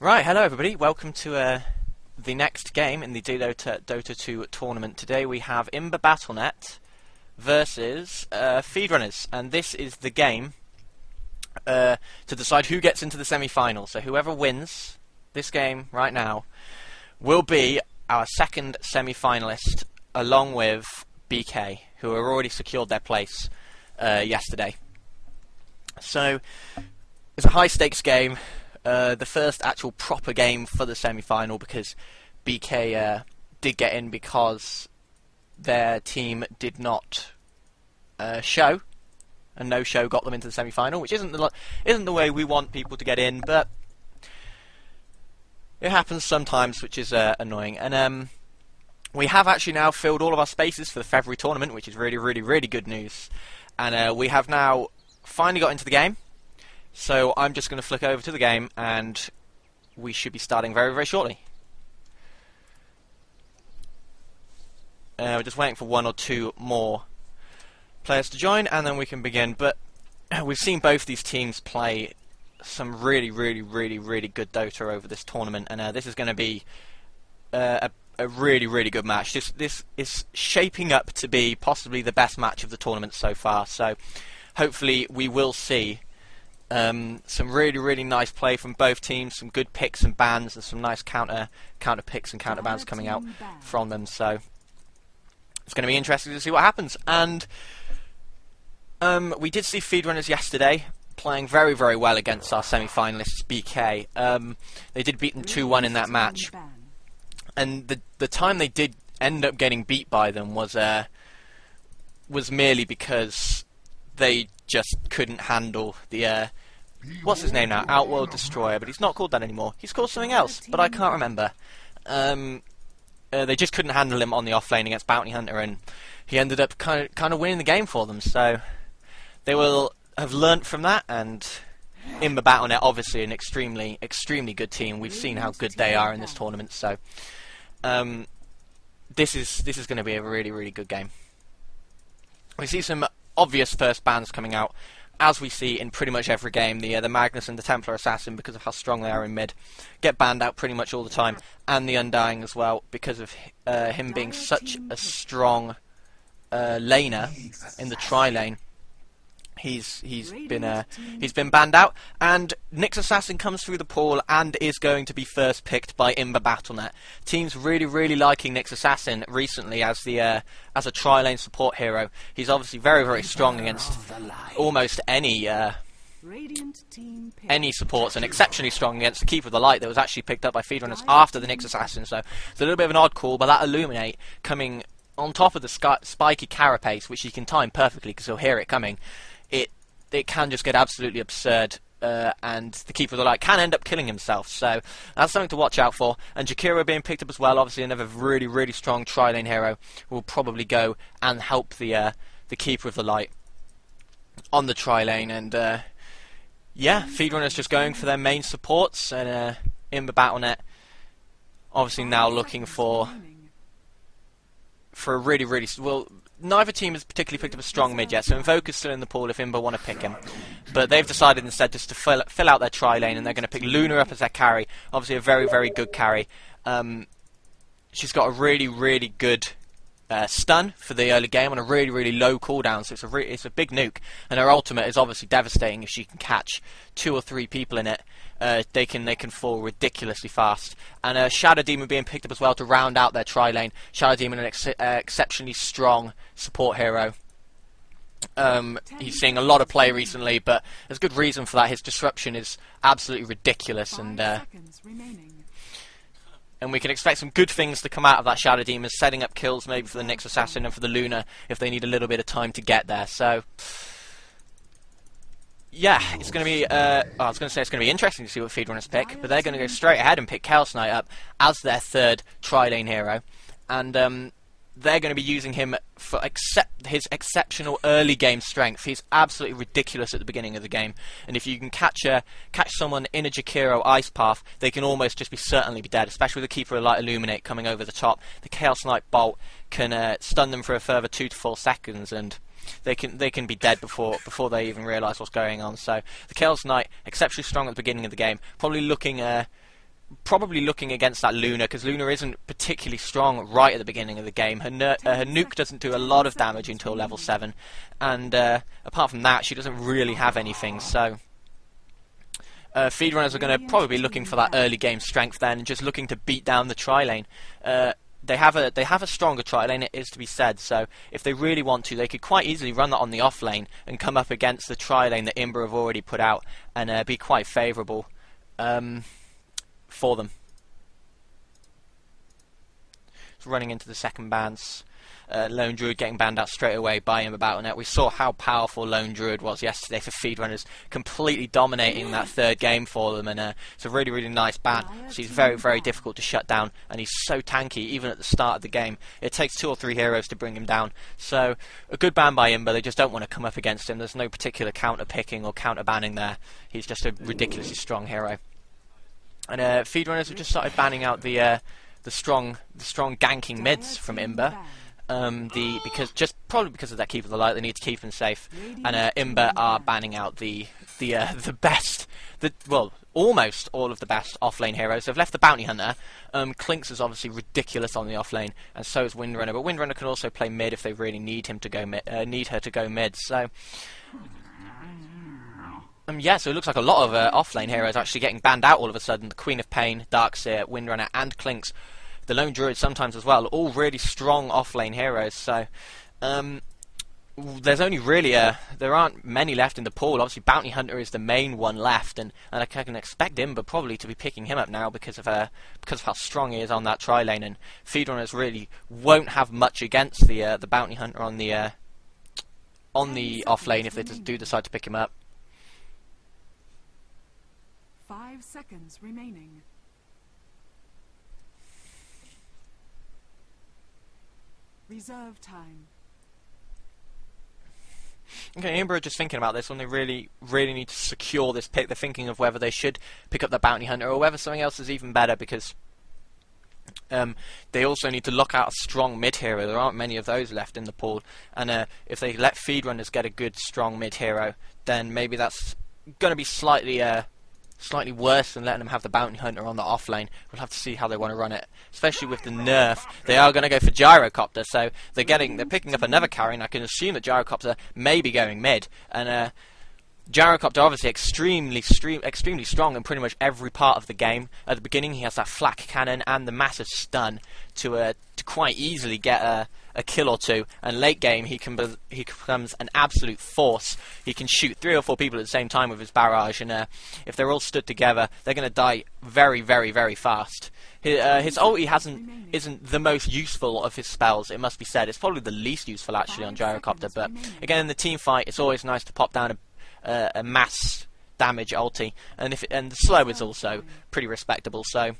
Right, hello everybody. Welcome to the next game in the DelotA Dota 2 tournament. Today we have Imba Battlenet versus FeedRunners, and this is the game to decide who gets into the semi-final. So whoever wins this game right now will be our second semi-finalist, along with BK, who have already secured their place yesterday. So it's a high-stakes game. The first actual proper game for the semi-final, because BK did get in because their team did not show, and no show got them into the semi-final, which isn't the way we want people to get in, but it happens sometimes, which is annoying. And we have actually now filled all of our spaces for the February tournament, which is really good news. And we have now finally got into the game. So I'm just going to flick over to the game, and we should be starting very shortly. We're just waiting for one or two more players to join, and then we can begin. But we've seen both these teams play some really good Dota over this tournament, and this is going to be a really good match. This is shaping up to be possibly the best match of the tournament so far. So hopefully we will see some really nice play from both teams, some good picks and bans, and some nice counter picks and counter bans coming out from them. So it's going to be interesting to see what happens. And we did see FeedRunners yesterday playing very well against our semi-finalists BK. They did beat them 2-1 in that match, and the time they did end up getting beat by them was merely because they just couldn't handle the what's his name now? Outworld Destroyer, but he's not called that anymore. He's called something else, but I can't remember. They just couldn't handle him on the offlane against Bounty Hunter, and he ended up kind of winning the game for them. So they will have learnt from that. And Imba Battlenet, obviously an extremely good team. We've seen how good they are in this tournament. So this is going to be a really good game. We see some obvious first bans coming out, as we see in pretty much every game. The Magnus and the Templar Assassin, because of how strong they are in mid, get banned out pretty much all the time, and the Undying as well, because of him being such a strong laner in the tri-lane. He's been banned out, and Nyx Assassin comes through the pool and is going to be first picked by Imba Battlenet. Teams really liking Nyx Assassin recently as a tri-lane support hero. He's obviously very strong against almost any supports, and exceptionally strong against the Keeper of the Light that was actually picked up by FeedRunners after the Nyx Assassin. So it's a little bit of an odd call, but that Illuminate coming on top of the spiky Carapace, which he can time perfectly because he'll hear it coming. It can just get absolutely absurd, and the Keeper of the Light can end up killing himself. So that's something to watch out for. And Jakiro being picked up as well, obviously another really strong tri-lane hero, who will probably go and help the Keeper of the Light on the tri-lane. And yeah, FeedRunners just going for their main supports, and Imba Battlenet obviously now looking for a really well. Neither team has particularly picked up a strong mid yet, so Invoker's still in the pool if Imba want to pick him. But they've decided instead just to fill out their tri-lane, and they're going to pick Luna up as their carry. Obviously a very good carry. She's got a really good stun for the early game on a really low cooldown, so it's a big nuke. And her ultimate is obviously devastating. If she can catch 2 or 3 people in it, they can fall ridiculously fast. And Shadow Demon being picked up as well to round out their tri-lane. Shadow Demon, an exceptionally strong support hero. He's seeing a lot of play recently, but there's good reason for that. His disruption is absolutely ridiculous, and we can expect some good things to come out of that Shadow Demon, setting up kills maybe for the Nyx Assassin and for the Luna if they need a little bit of time to get there. So yeah, it's going to be I was going to say it's going to be interesting to see what FeedRunners pick, but they're going to go straight ahead and pick Chaos Knight up as their third tri-lane hero, and they're going to be using him for his exceptional early game strength. He's absolutely ridiculous at the beginning of the game, and if you can catch someone in a Jakiro Ice Path, they can almost just certainly be dead, especially with the Keeper of Light Illuminate coming over the top. The Chaos Knight Bolt can stun them for a further 2 to 4 seconds, and they can be dead before they even realise what's going on. So the Chaos Knight, exceptionally strong at the beginning of the game, probably looking probably looking against that Luna, because Luna isn't particularly strong right at the beginning of the game. Her nuke doesn't do a lot of damage until level 7, and apart from that, she doesn't really have anything. So FeedRunners are going to probably be looking for that early game strength then, and just looking to beat down the tri-lane. They have a stronger tri-lane, it is to be said, so if they really want to, they could quite easily run that on the off-lane and come up against the tri-lane that Imba have already put out, and be quite favourable for them. So running into the second bans, Lone Druid getting banned out straight away by Imba Battlenet. We saw how powerful Lone Druid was yesterday for FeedRunners, completely dominating that third game for them, and it's a really, really nice ban. So he's very, very difficult to shut down, and he's so tanky even at the start of the game. It takes 2 or 3 heroes to bring him down. So a good ban by Imba. They just don't want to come up against him. There's no particular counter picking or counter banning there. He's just a ridiculously strong hero. And FeedRunners have just started banning out the strong ganking mids from Imba. Probably because of that Keeper of the Light, they need to keep him safe. And Imba are banning out almost all of the best off-lane heroes. They've left the Bounty Hunter. Clinks is obviously ridiculous on the off-lane, and so is Windrunner. But Windrunner can also play mid if they really need him to go need her to go mid. So. Yeah, so it looks like a lot of off-lane heroes actually getting banned out all of a sudden. The Queen of Pain, Darkseer, Windrunner, and Clinks. The Lone Druid sometimes as well, all really strong off-lane heroes. So there's only really there aren't many left in the pool. Obviously, Bounty Hunter is the main one left, and I can expect Imba probably to be picking him up now because of how strong he is on that tri-lane. And FeedRunners really won't have much against the Bounty Hunter on the off-lane if they do decide to pick him up. 5 seconds remaining. Reserve time. Okay, Imba are just thinking about this when they really, really need to secure this pick. They're thinking of whether they should pick up the Bounty Hunter or whether something else is even better, because they also need to lock out a strong mid hero. There aren't many of those left in the pool, and if they let FeedRunners get a good strong mid hero, then maybe that's going to be slightly worse than letting them have the Bounty Hunter on the off lane. We'll have to see how they want to run it, especially with the nerf. They are going to go for Gyrocopter, so they're picking up another carry, and I can assume that Gyrocopter may be going mid. And Gyrocopter obviously extremely strong in pretty much every part of the game. At the beginning, he has that flak cannon and the massive stun to quite easily get a kill or two, and late game he becomes an absolute force. He can shoot 3 or 4 people at the same time with his barrage, and if they're all stood together, they're going to die very, very, very fast. His ulti isn't the most useful of his spells, it must be said. It's probably the least useful actually on Gyrocopter, but again in the team fight, it's always nice to pop down a mass damage ulti, and the slow is also pretty respectable. So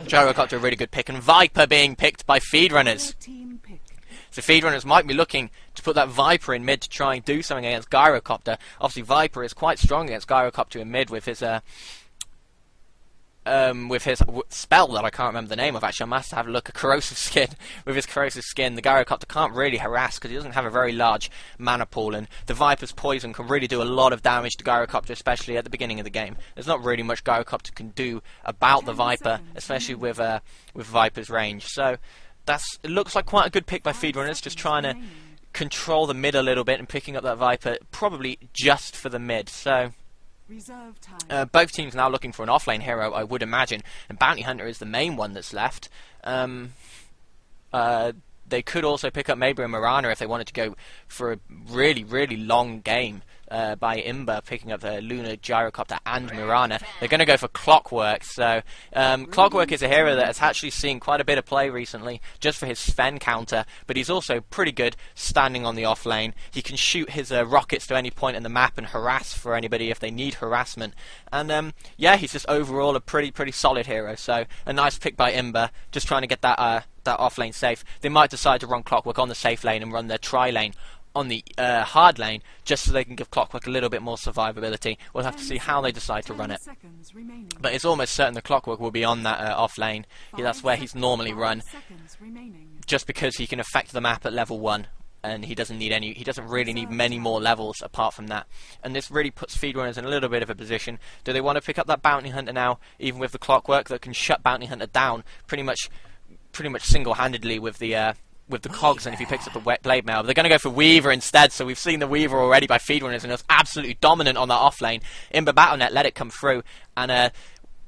Gyrocopter a really good pick, and Viper being picked by FeedRunners. So FeedRunners might be looking to put that Viper in mid to try and do something against Gyrocopter. Obviously, Viper is quite strong against Gyrocopter in mid with his spell that I can't remember the name of. Actually, I must have a look at Corrosive Skin. With his Corrosive Skin, the Gyrocopter can't really harass because he doesn't have a very large mana pool, and the Viper's poison can really do a lot of damage to Gyrocopter, especially at the beginning of the game. There's not really much Gyrocopter can do about the Viper, especially with Viper's range. So it looks like quite a good pick by FeedRunners, just trying to control the mid a little bit and picking up that Viper, probably just for the mid. So both teams now looking for an offlane hero, I would imagine, and Bounty Hunter is the main one that's left. They could also pick up maybe a Mirana if they wanted to go for a really, really long game by Imba, picking up the Luna, Gyrocopter, and Mirana. They're going to go for Clockwork. So Clockwork is a hero that has actually seen quite a bit of play recently, just for his Sven counter, but he's also pretty good standing on the off lane. He can shoot his rockets to any point in the map and harass for anybody if they need harassment. And yeah, he's just overall a pretty solid hero. So a nice pick by Imba, just trying to get that off lane safe. They might decide to run Clockwork on the safe lane and run their tri lane on the hard lane, just so they can give Clockwork a little bit more survivability. We'll have to see how they decide to run it. But it's almost certain the Clockwork will be on that off lane. Yeah, that's where he's normally run, just because he can affect the map at level 1. and he doesn't really need many more levels apart from that. And this really puts FeedRunners in a little bit of a position. Do they want to pick up that Bounty Hunter now, even with the clockwork that can shut Bounty Hunter down pretty much single-handedly with the cogs, and if he picks up the wet blade mail, they're going to go for Weaver instead. So we've seen the Weaver already by FeedRunners, and it was absolutely dominant on that off lane. Imba Battlenet let it come through, and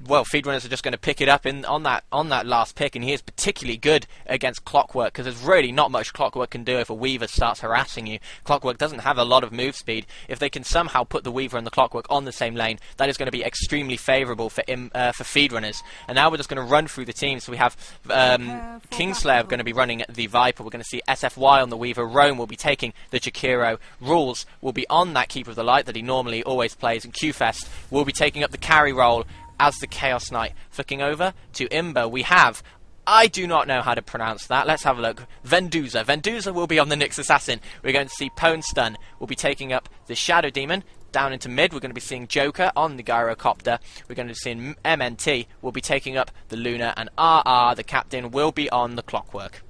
well, FeedRunners are just going to pick it up on that last pick, and he is particularly good against Clockwork, because there's really not much Clockwork can do if a Weaver starts harassing you. Clockwork doesn't have a lot of move speed. If they can somehow put the Weaver and the Clockwork on the same lane, that is going to be extremely favourable for FeedRunners. And now we're just going to run through the team. So we have Kingslayer going to be running the Viper. We're going to see SFY on the Weaver. Rome will be taking the Jakiro. Rules will be on that Keeper of the Light that he normally always plays, and QFest will be taking up the carry role as the Chaos Knight. Flicking over to Imba, we have, I do not know how to pronounce that. Let's have a look. Venduza. Venduza will be on the Nyx Assassin. We're going to see Pwnestun will be taking up the Shadow Demon. Down into mid, we're going to be seeing Joker on the Gyrocopter. We're going to be seeing MNT will be taking up the Luna, and RR, the Captain, will be on the Clockwork.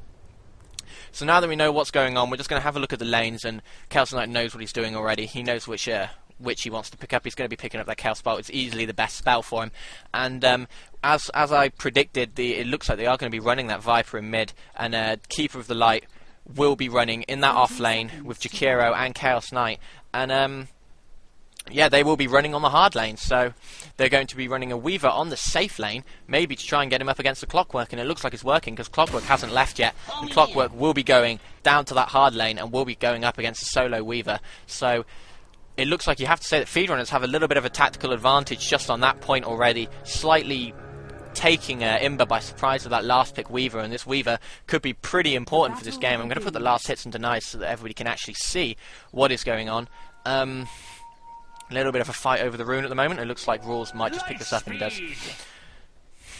So now that we know what's going on, we're just going to have a look at the lanes, and Chaos Knight knows what he's doing already. He knows which he wants to pick up. He's going to be picking up that Chaos Bolt. It's easily the best spell for him. And as I predicted, it looks like they are going to be running that Viper in mid, and Keeper of the Light will be running in that off lane with Jakiro and Chaos Knight. And yeah, they will be running on the hard lane, so they're going to be running a Weaver on the safe lane, maybe to try and get him up against the Clockwork, and it looks like it's working, because Clockwork hasn't left yet, and Clockwork will be going down to that hard lane, and will be going up against a solo Weaver. So it looks like you have to say that FeedRunners have a little bit of a tactical advantage just on that point already, slightly taking Imba by surprise with that last pick Weaver, and this Weaver could be pretty important for this game. I'm going to put the last hits into nice so that everybody can actually see what is going on. A little bit of a fight over the rune at the moment. It looks like Rules might just pick this up, and he does.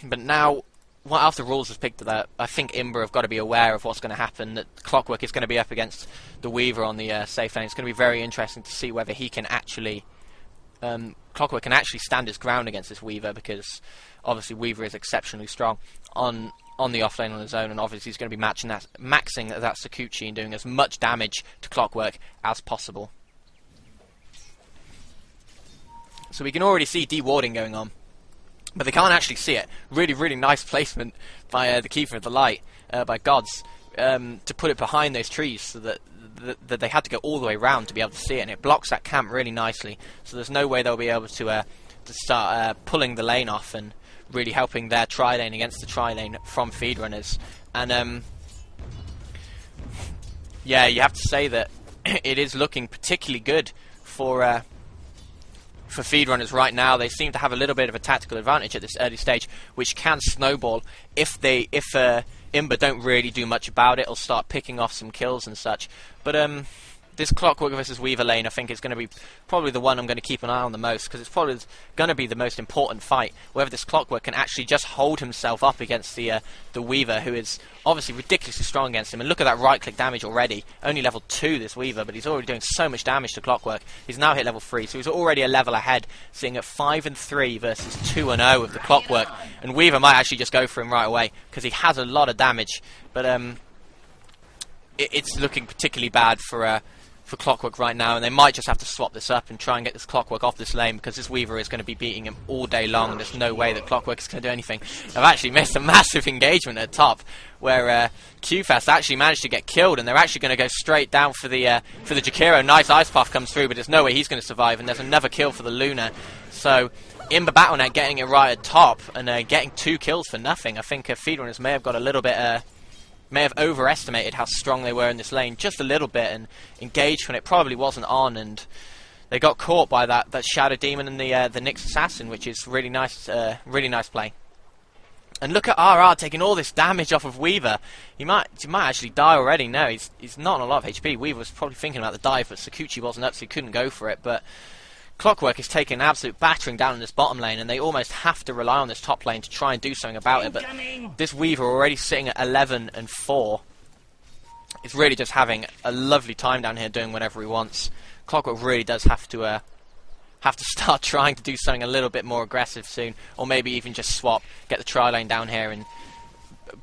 But now, after Rules has picked that, I think Imba have got to be aware of what's going to happen, that Clockwork is going to be up against the Weaver on the safe lane. It's going to be very interesting to see whether he can actually... Clockwork can actually stand his ground against this Weaver, because obviously Weaver is exceptionally strong on the offlane on his own, and obviously he's going to be maxing that Sakuchi and doing as much damage to Clockwork as possible. So we can already see dewarding going on, but they can't actually see it. Really, really nice placement by the Keeper of the Light, by Gods, to put it behind those trees, so that they had to go all the way round to be able to see it, and it blocks that camp really nicely. So there's no way they'll be able to start pulling the lane off and really helping their tri-lane against the tri-lane from FeedRunners. And yeah, you have to say that it is looking particularly good for FeedRunners right now. They seem to have a little bit of a tactical advantage at this early stage, which can snowball if Imba don't really do much about it, or start picking off some kills and such. But this Clockwork versus Weaver lane, I think, is going to be probably the one I'm going to keep an eye on the most, because it's probably going to be the most important fight, whether this Clockwork can actually just hold himself up against the Weaver, who is obviously ridiculously strong against him. And look at that right-click damage already. Only level 2, this Weaver, but he's already doing so much damage to Clockwork. He's now hit level 3, so he's already a level ahead, sitting at 5-3 versus 2-0 of the Clockwork. And Weaver might actually just go for him right away, because he has a lot of damage. But it's looking particularly bad for Clockwork right now, and they might just have to swap this up and try and get this Clockwork off this lane, because this Weaver is going to be beating him all day long, and there's no way that Clockwork is going to do anything. I've actually missed a massive engagement at top, where QFest actually managed to get killed, and they're actually going to go straight down for the Jakiro. Nice Ice Path comes through, but there's no way he's going to survive, and there's another kill for the Luna. So Imba Battlenet getting it right at top, and getting 2 kills for nothing. I think FeedRunners may have got a little bit... may have overestimated how strong they were in this lane just a little bit, and engaged when it probably wasn't on, and they got caught by that Shadow Demon and the Nyx Assassin, which is really nice play. And look at RR taking all this damage off of Weaver. He might actually die already. No, he's not on a lot of HP. Weaver was probably thinking about the dive, but Sakuchi wasn't up, so he couldn't go for it. But Clockwork is taking an absolute battering down in this bottom lane, and they almost have to rely on this top lane to try and do something about it. But this Weaver, already sitting at 11-4, is really just having a lovely time down here, doing whatever he wants. Clockwork really does have to start trying to do something a little bit more aggressive soon, or maybe even just swap, get the tri lane down here and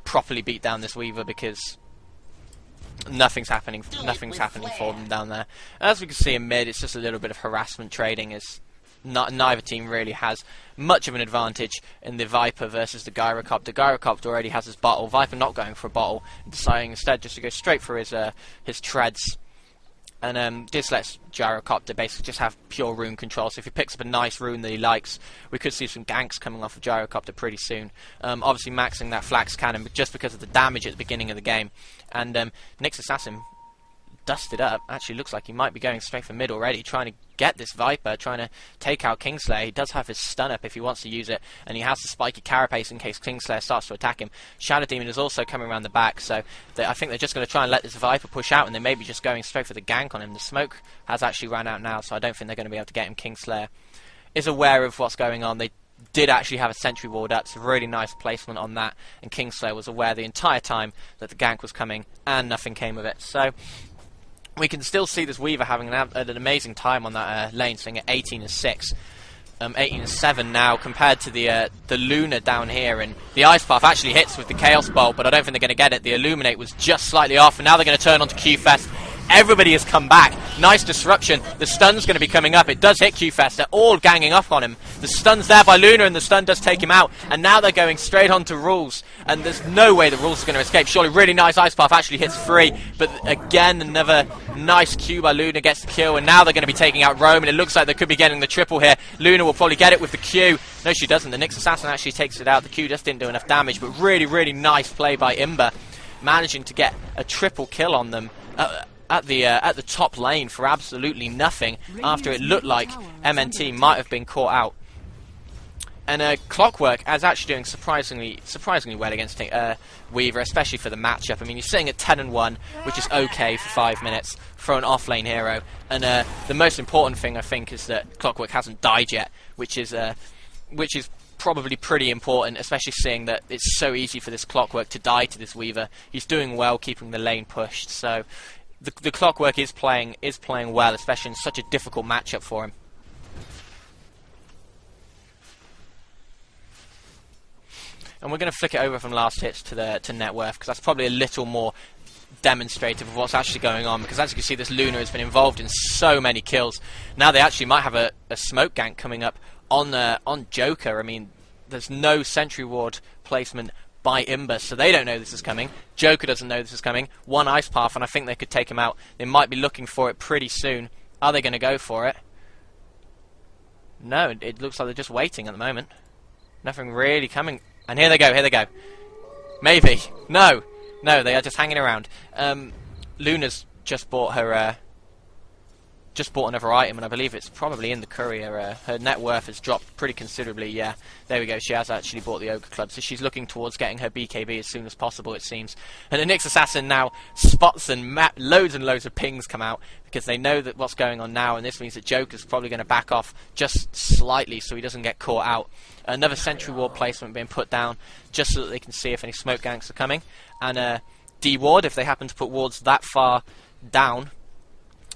properly beat down this Weaver, because nothing's happening. Nothing's happening for them down there. As we can see in mid, it's just a little bit of harassment trading. As neither team really has much of an advantage in the Viper versus the Gyrocopter. The Gyrocopter already has his bottle. Viper not going for a bottle, deciding instead just to go straight for his treads. And this lets Gyrocopter basically just have pure rune control. So if he picks up a nice rune that he likes, we could see some ganks coming off of Gyrocopter pretty soon. Obviously maxing that Flax Cannon just because of the damage at the beginning of the game. And Nyx Assassin dusted up. Actually looks like he might be going straight for mid already, trying to get this Viper, trying to take out Kingslayer. He does have his stun up if he wants to use it, and he has the spiky carapace in case Kingslayer starts to attack him. Shadow Demon is also coming around the back, so I think they're just going to try and let this Viper push out, and they may be just going straight for the gank on him. The smoke has actually run out now, so I don't think they're going to be able to get him. Kingslayer is aware of what's going on. They did actually have a sentry ward up, so really nice placement on that, and Kingslayer was aware the entire time that the gank was coming, and nothing came of it. So we can still see this Weaver having an amazing time on that lane, sitting at 18-6, 18-7 now, compared to the Luna down here. And the Ice Path actually hits with the Chaos Bolt, but I don't think they're going to get it. The Illuminate was just slightly off, and now they're going to turn onto Q-Fest. Everybody has come back. Nice disruption. The stun's going to be coming up. It does hit Q-Fest. They're all ganging up on him. The stun's there by Luna, and the stun does take him out. And now they're going straight on to Rules. And there's no way the Rules is going to escape. Surely, really nice Ice Path actually hits free. But again, another nice Q by Luna gets the kill. And now they're going to be taking out Rome. And it looks like they could be getting the triple here. Luna will probably get it with the Q. No, she doesn't. The Nyx Assassin actually takes it out. The Q just didn't do enough damage. But really, really nice play by Imba, managing to get a triple kill on them at the top lane for absolutely nothing, after it looked like MNT might have been caught out. And Clockwork is actually doing surprisingly well against Weaver, especially for the matchup. I mean, you're sitting at 10-1, which is okay for 5 minutes for an off-lane hero. And the most important thing, I think, is that Clockwork hasn't died yet, which is probably pretty important, especially seeing that it's so easy for this Clockwork to die to this Weaver. He's doing well keeping the lane pushed, so the Clockwork is playing well, especially in such a difficult matchup for him. And we're going to flick it over from last hits to net worth, because that's probably a little more demonstrative of what's actually going on. Because as you can see, this Luna has been involved in so many kills. Now they actually might have a smoke gank coming up on Joker. I mean, there's no sentry ward placement by Imba, so they don't know this is coming. Joker doesn't know this is coming. One Ice Path, and I think they could take him out. They might be looking for it pretty soon. Are they going to go for it? No, it looks like they're just waiting at the moment. Nothing really coming. And here they go. Maybe. No, they are just hanging around. Luna's just bought her another item, and I believe it's probably in the courier. Her net worth has dropped pretty considerably. Yeah, there we go. She has actually bought the Ogre Club, so she's looking towards getting her BKB as soon as possible, it seems. And the Nyx Assassin now spots and loads and loads of pings come out, because they know that what's going on now, and this means that Joker's probably going to back off just slightly so he doesn't get caught out. Another sentry ward placement being put down just so that they can see if any smoke ganks are coming. And D-ward, if they happen to put wards that far down.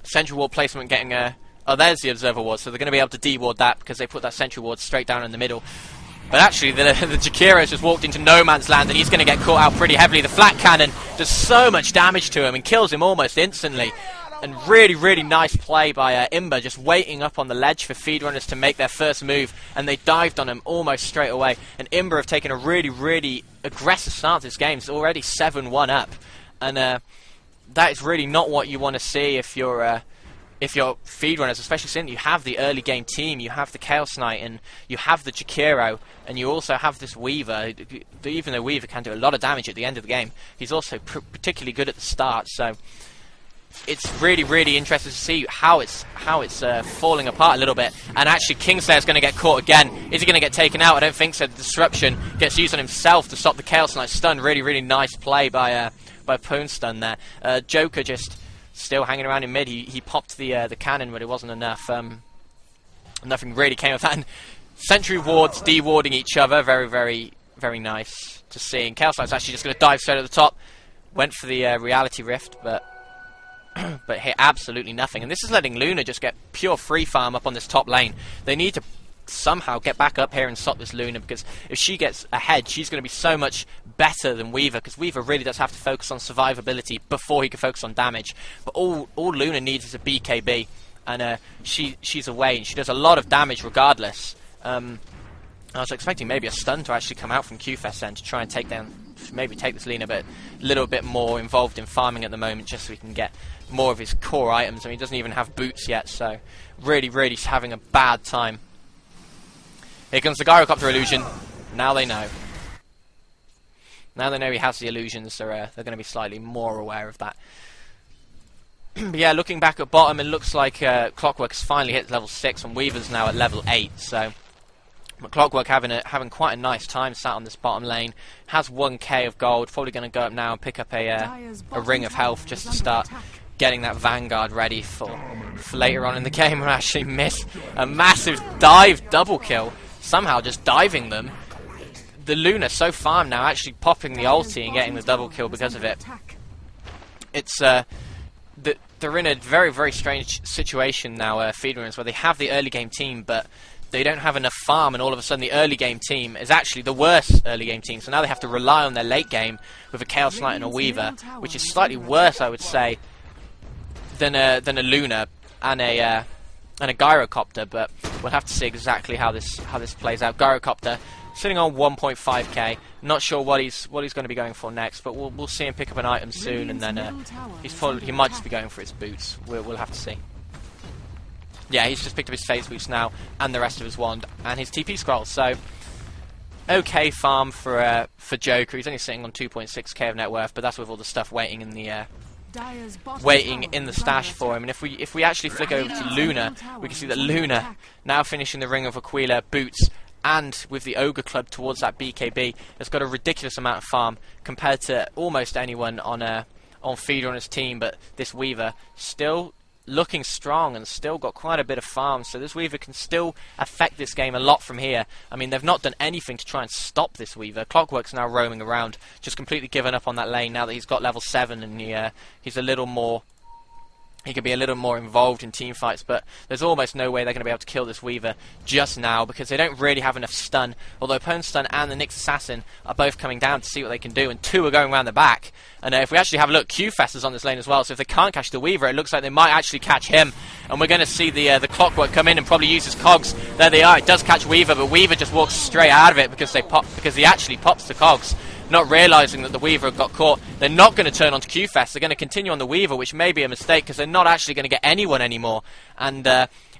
Sentry ward placement getting oh, there's the observer ward, so they're going to be able to D-ward that because they put that sentry ward straight down in the middle. But actually, the Jakiro's just walked into no man's land, and he's going to get caught out pretty heavily. The flat cannon does so much damage to him and kills him almost instantly. And really, really nice play by Imba, just waiting up on the ledge for FeedRunners to make their first move, and they dived on him almost straight away. And Imba have taken a really, really aggressive start to this game. It's already 7-1 up, and that is really not what you want to see if you're FeedRunners, especially since you have the early game team, you have the Chaos Knight, and you have the Jakiro, and you also have this Weaver. Even though Weaver can do a lot of damage at the end of the game, he's also particularly good at the start. So it's really, really interesting to see how it's falling apart a little bit. And actually, Kingslayer's going to get caught again. Is he going to get taken out? I don't think so. The disruption gets used on himself to stop the Chaos Knight stun. Really, really nice play by Poon Stun there. Joker just still hanging around in mid. He popped the cannon, but it wasn't enough. Nothing really came of that. And sentry wards de-warding each other. Very, very, very nice to see. And Chaos Knight's actually just going to dive straight at the top. Went for the Reality Rift, but hit absolutely nothing. And this is letting Luna just get pure free farm up on this top lane. They need to somehow get back up here and stop this Luna, because if she gets ahead, she's going to be so much better than Weaver, because Weaver really does have to focus on survivability before he can focus on damage. But all Luna needs is a BKB, and she's away, and she does a lot of damage regardless. I was expecting maybe a stun to actually come out from QFest then to try and take this Luna, but a little bit more involved in farming at the moment, just so he can get more of his core items. I mean, he doesn't even have boots yet, so really having a bad time. Here comes the Gyrocopter illusion. Now they know. Now they know he has the illusions, so they're going to be slightly more aware of that. But yeah, looking back at bottom, it looks like Clockwork has finally hit level 6, and Weaver's now at level 8, so... But Clockwork having quite a nice time sat on this bottom lane. Has 1k of gold. Probably going to go up now and pick up a ring of health just to start getting that Vanguard ready for later on in the game. And actually miss a massive dive double kill. Somehow just diving them. The Luna so far now actually popping the ulti and getting the double kill because of it. It's they're in a very strange situation now, FeedRunners, where they have the early game team, but they don't have enough farm, and all of a sudden the early game team is actually the worst early game team. So now they have to rely on their late game with a Chaos Knight and a Weaver, which is slightly worse, I would say, than a Luna and a Gyrocopter. But we'll have to see exactly how this plays out. Gyrocopter sitting on 1.5k. Not sure what he's going to be going for next, but we'll see him pick up an item soon, and then he might just be going for his boots. We'll have to see. Yeah, he's just picked up his phase boost now, and the rest of his wand, and his TP scroll. So, okay farm for Joker. He's only sitting on 2.6k of net worth, but that's with all the stuff waiting in the stash for him. And if we actually flick over to Luna, we can see that Luna now finishing the Ring of Aquila boots, and with the Ogre Club towards that BKB, has got a ridiculous amount of farm compared to almost anyone on FeedRunners' team. But this Weaver still looking strong and still got quite a bit of farm, so this Weaver can still affect this game a lot from here. I mean, they've not done anything to try and stop this Weaver. Clockwork's now roaming around, just completely given up on that lane now that he's got level 7, and he's a little more... He could be a little more involved in team fights, but there's almost no way they're going to be able to kill this Weaver just now, because they don't really have enough stun. Although Pwn Stun and the Nyx Assassin are both coming down to see what they can do, and 2 are going around the back. And if we actually have a look, QFest is on this lane as well, so if they can't catch the Weaver, it looks like they might actually catch him. And we're going to see the Clockwork come in and probably use his cogs. There they are, it does catch Weaver, but Weaver just walks straight out of it because he actually pops the cogs, not realising that the Weaver got caught. They're not going to turn onto QFest. They're going to continue on the Weaver, which may be a mistake, because they're not actually going to get anyone anymore. And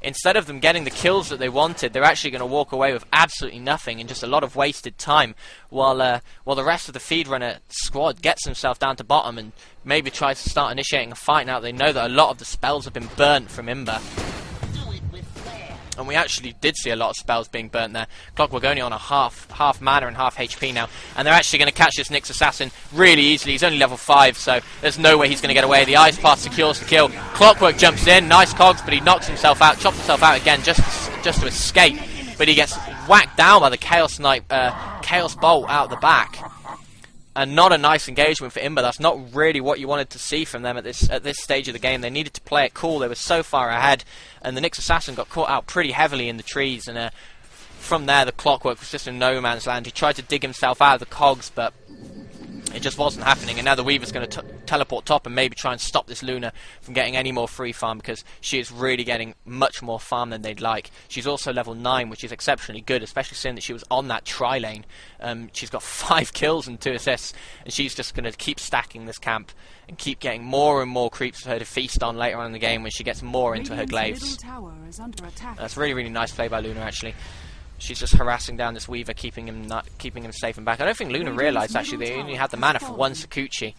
instead of them getting the kills that they wanted, they're actually going to walk away with absolutely nothing and just a lot of wasted time, while the rest of the FeedRunner squad gets himself down to bottom and maybe tries to start initiating a fight now they know that a lot of the spells have been burnt from Imba. And we actually did see a lot of spells being burnt there. Clockwork only on a half mana and half HP now. And they're actually going to catch this Nyx Assassin really easily. He's only level 5, so there's no way he's going to get away. The Ice Path secures the kill. Clockwork jumps in, nice cogs, but he knocks himself out, chops himself out again just to escape. But he gets whacked down by the Chaos Knight, Chaos Bolt out the back. And not a nice engagement for Imba. That's not really what you wanted to see from them at this stage of the game. They needed to play it cool. They were so far ahead, and the Nyx Assassin got caught out pretty heavily in the trees. And from there, the Clockwork was just in no man's land. He tried to dig himself out of the cogs, but it just wasn't happening. And now the Weaver's going to teleport top and maybe try and stop this Luna from getting any more free farm, because she is really getting much more farm than they'd like. She's also level 9, which is exceptionally good, especially seeing that she was on that tri-lane. She's got 5 kills and 2 assists, and she's just going to keep stacking this camp and keep getting more and more creeps for her to feast on later on in the game when she gets more into her glaives. That's really nice play by Luna, actually. She's just harassing down this Weaver, keeping him safe and back. I don't think Luna realised actually they only had the mana for 1 Sakuchi,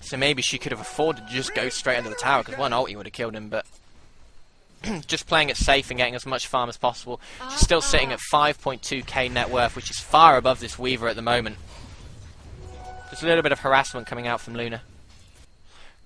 so maybe she could have afforded to just go straight under the tower, because 1 ulti would have killed him. But just playing it safe and getting as much farm as possible. She's still sitting at 5.2k net worth, which is far above this Weaver at the moment. Just a little bit of harassment coming out from Luna.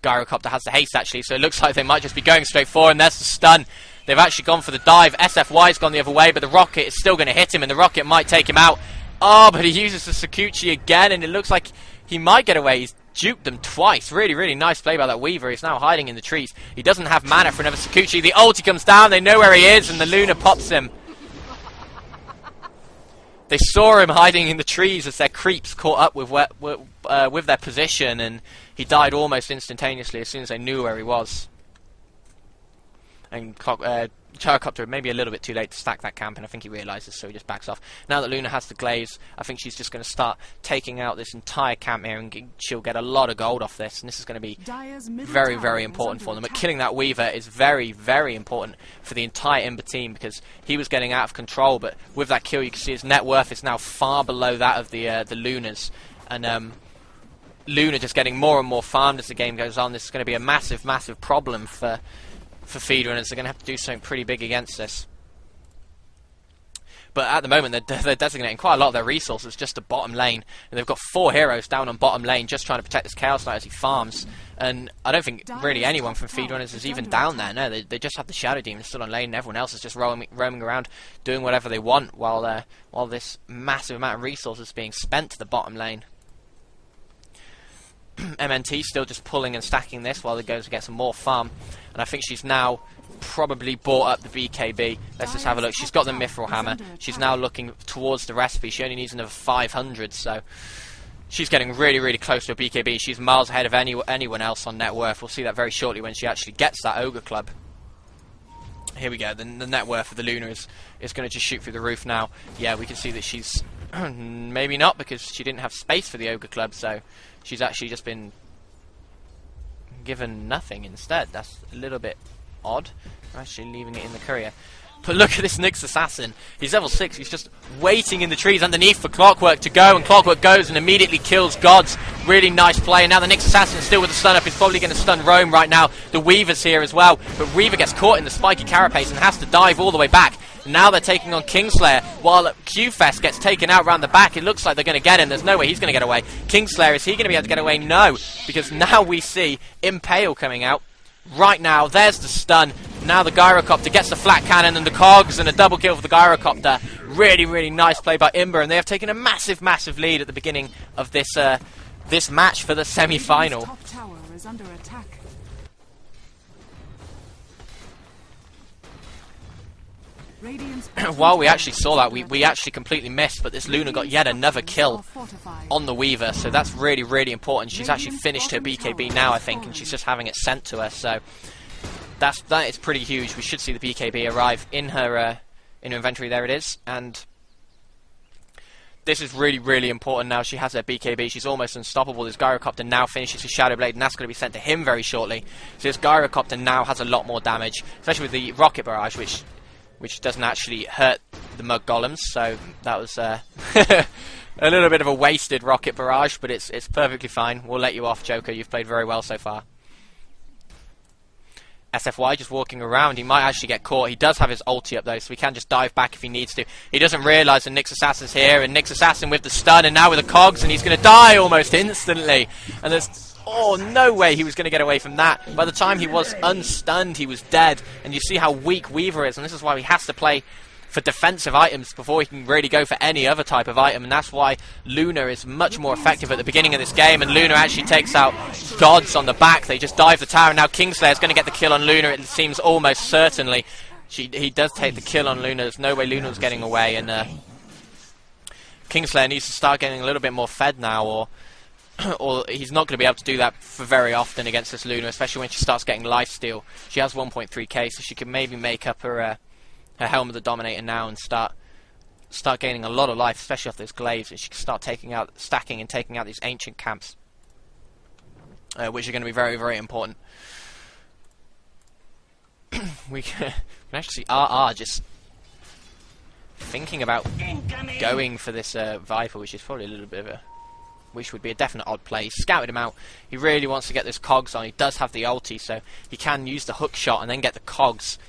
Gyrocopter has the haste actually, so it looks like they might just be going straight for him. There's the stun. They've actually gone for the dive. SFY's gone the other way, but the rocket is still going to hit him, and the rocket might take him out. Oh, but he uses the Sakuchi again, and it looks like he might get away. He's duped them twice. Really, really nice play by that Weaver. He's now hiding in the trees. He doesn't have mana for another Sakuchi. The ulti comes down. They know where he is, and the Luna pops him. They saw him hiding in the trees as their creeps caught up with their position, and he died almost instantaneously as soon as they knew where he was. And Gyrocopter maybe a little bit too late to stack that camp, and I think he realises, so he just backs off. Now that Luna has the glaze, I think she's just going to start taking out this entire camp here, and she'll get a lot of gold off this, and this is going to be very, very important for them. But killing that Weaver is very, very important for the entire Imba team, because he was getting out of control, but with that kill you can see his net worth is now far below that of the Lunas, and Luna just getting more and more farmed as the game goes on. This is going to be a massive, massive problem for FeedRunners. They're going to have to do something pretty big against this. But at the moment, they're designating quite a lot of their resources just to bottom lane. And they've got 4 heroes down on bottom lane just trying to protect this Chaos Knight as he farms. And I don't think really anyone from FeedRunners is even down there. No, they just have the Shadow Demon still on lane, and everyone else is just roaming around doing whatever they want while this massive amount of resources is being spent to the bottom lane. MNT still just pulling and stacking this while it goes to get some more farm, and I think she's now probably bought up the BKB. Let's just have a look. She's got the Mithril Hammer. She's now looking towards the recipe. She only needs another 500, so she's getting really, really close to a BKB. She's miles ahead of anyone else on net worth. We'll see that very shortly when she actually gets that Ogre Club. Here we go. The net worth of the Luna is going to just shoot through the roof now. Yeah, we can see that she's maybe not, because she didn't have space for the Ogre Club, so she's actually just been given nothing instead. That's a little bit odd. I'm actually leaving it in the courier. But look at this Nyx Assassin. He's level 6. He's just waiting in the trees underneath for Clockwork to go, and Clockwork goes and immediately kills Gods. Really nice play. And now the Nyx Assassin still with the stun up. He's probably going to stun Rome right now. The Weaver's here as well. But Weaver gets caught in the spiky carapace and has to dive all the way back. Now they're taking on Kingslayer, while Q-Fest gets taken out round the back. It looks like they're going to get him. There's no way he's going to get away. Kingslayer, is he going to be able to get away? No, because now we see Impale coming out. Right now, there's the stun. Now the Gyrocopter gets the flat cannon and the cogs, and a double kill for the Gyrocopter. Really, really nice play by Imba, and they have taken a massive, massive lead at the beginning of this this match for the semi-final. Top tower is under attack. While we actually saw that, we actually completely missed, but this Luna got yet another kill on the Weaver, so that's really, really important. She's actually finished her BKB now, I think, and she's just having it sent to her, so that is pretty huge. We should see the BKB arrive in her inventory. There it is, and this is really, really important now. She has her BKB. She's almost unstoppable. This Gyrocopter now finishes his Shadow Blade, and that's going to be sent to him very shortly. So this Gyrocopter now has a lot more damage, especially with the Rocket Barrage, which doesn't actually hurt the Mug Golems, so that was a little bit of a wasted Rocket Barrage, but it's perfectly fine. We'll let you off, Joker. You've played very well so far. SFY just walking around. He might actually get caught. He does have his ulti up, though, so he can just dive back if he needs to. He doesn't realise that Nyx Assassin's here, and Nyx Assassin with the stun, and now with the cogs, and he's going to die almost instantly. And there's... oh, no way he was going to get away from that. By the time he was unstunned, he was dead. And you see how weak Weaver is, and this is why he has to play for defensive items before he can really go for any other type of item, and that's why Luna is much more effective at the beginning of this game, and Luna actually takes out Gods on the back. They just dive the tower, and now Kingslayer is going to get the kill on Luna, it seems almost certainly. He does take the kill on Luna. There's no way Luna was getting away, and Kingslayer needs to start getting a little bit more fed now, or he's not going to be able to do that for very often against this Luna, especially when she starts getting lifesteal. She has 1.3k, so she can maybe make up her Helm of the Dominator now and start gaining a lot of life, especially off those glaives, and she can start stacking and taking out these ancient camps, which are going to be very, very important. we can actually see RR just thinking about going for this Viper, which is probably a little bit of a... which would be a definite odd play. He scouted him out. He really wants to get this cogs on. He does have the ulti, so he can use the hook shot and then get the cogs,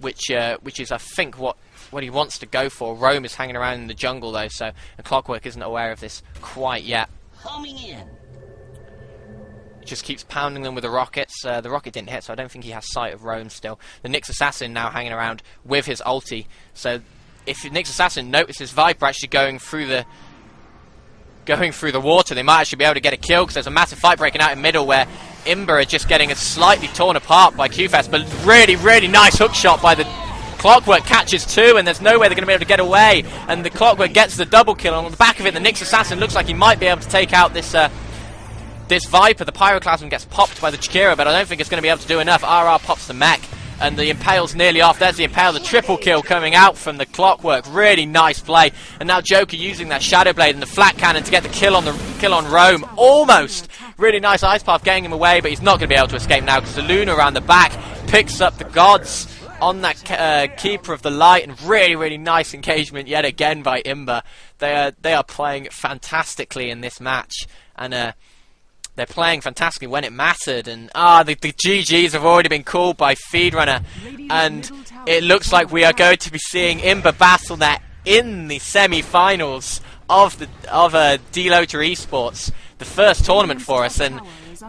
which is, I think, what he wants to go for. Rome is hanging around in the jungle, though, so the Clockwork isn't aware of this quite yet. Homing in. He just keeps pounding them with the rockets. The rocket didn't hit, so I don't think he has sight of Rome still. The Nyx Assassin now hanging around with his ulti, so if Nyx Assassin notices Viper actually going through going through the water. They might actually be able to get a kill because there's a massive fight breaking out in middle where Imba are just getting slightly torn apart by QFest, but really, really nice hook shot by the Clockwork. Catches two, and there's no way they're going to be able to get away, and the Clockwork gets the double kill. On the back of it, the Nyx Assassin looks like he might be able to take out this this Viper. The Pyroclasm gets popped by the Chikira, but I don't think it's going to be able to do enough. RR pops the mech, and the Impale's nearly off. There's the Impale, the triple kill coming out from the Clockwork. Really nice play. And now Joker using that Shadow Blade and the Flat Cannon to get the kill on Rome. Almost. Really nice Ice Path getting him away, but he's not going to be able to escape now because the Luna around the back picks up the Gods on that Keeper of the Light, and really, really nice engagement yet again by Imba. They are playing fantastically in this match, and they're playing fantastically when it mattered. And the GGs have already been called by FeedRunner, and it looks like we are going to be seeing Imba Battlenet in the semi-finals of DelotA Esports, the first tournament for us. And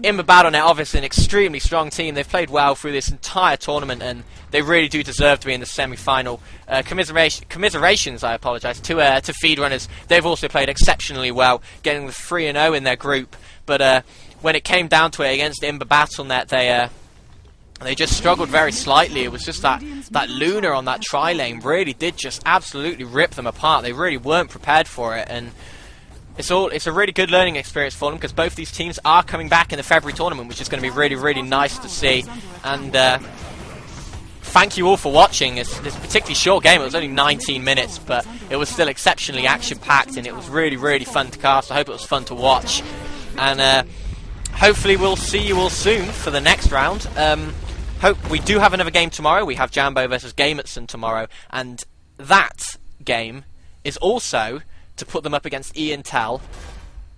Imba Battlenet, obviously an extremely strong team. They've played well through this entire tournament, and they really do deserve to be in the semi-final. Commiserations, I apologise, to FeedRunners. They've also played exceptionally well, getting the 3-0 in their group. But when it came down to it against Imba Battlenet, they just struggled very slightly. It was just that Luna on that tri-lane really did just absolutely rip them apart. They really weren't prepared for it, and it's a really good learning experience for them because both these teams are coming back in the February tournament, which is going to be really, really nice to see. And thank you all for watching this particularly short game. It was only 19 minutes, but it was still exceptionally action-packed, and it was really, really fun to cast. I hope it was fun to watch. And hopefully we'll see you all soon for the next round. Hope we do have another game tomorrow. We have Jambo versus Gamertson tomorrow, and that game is also to put them up against Ian Tell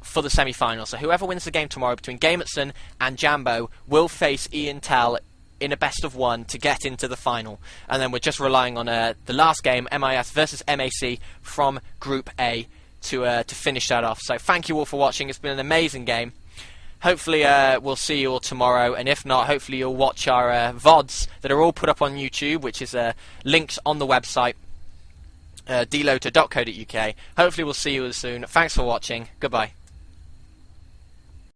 for the semi-final. So whoever wins the game tomorrow between Gamertson and Jambo will face Ian Tell in a best-of-1 to get into the final. And then we're just relying on the last game, MIS versus MAC from Group A, to finish that off. So thank you all for watching. It's been an amazing game. Hopefully we'll see you all tomorrow, and if not, hopefully you'll watch our VODs that are all put up on YouTube, which is linked on the website, DelotA.co.uk. Hopefully we'll see you all soon. Thanks for watching. Goodbye.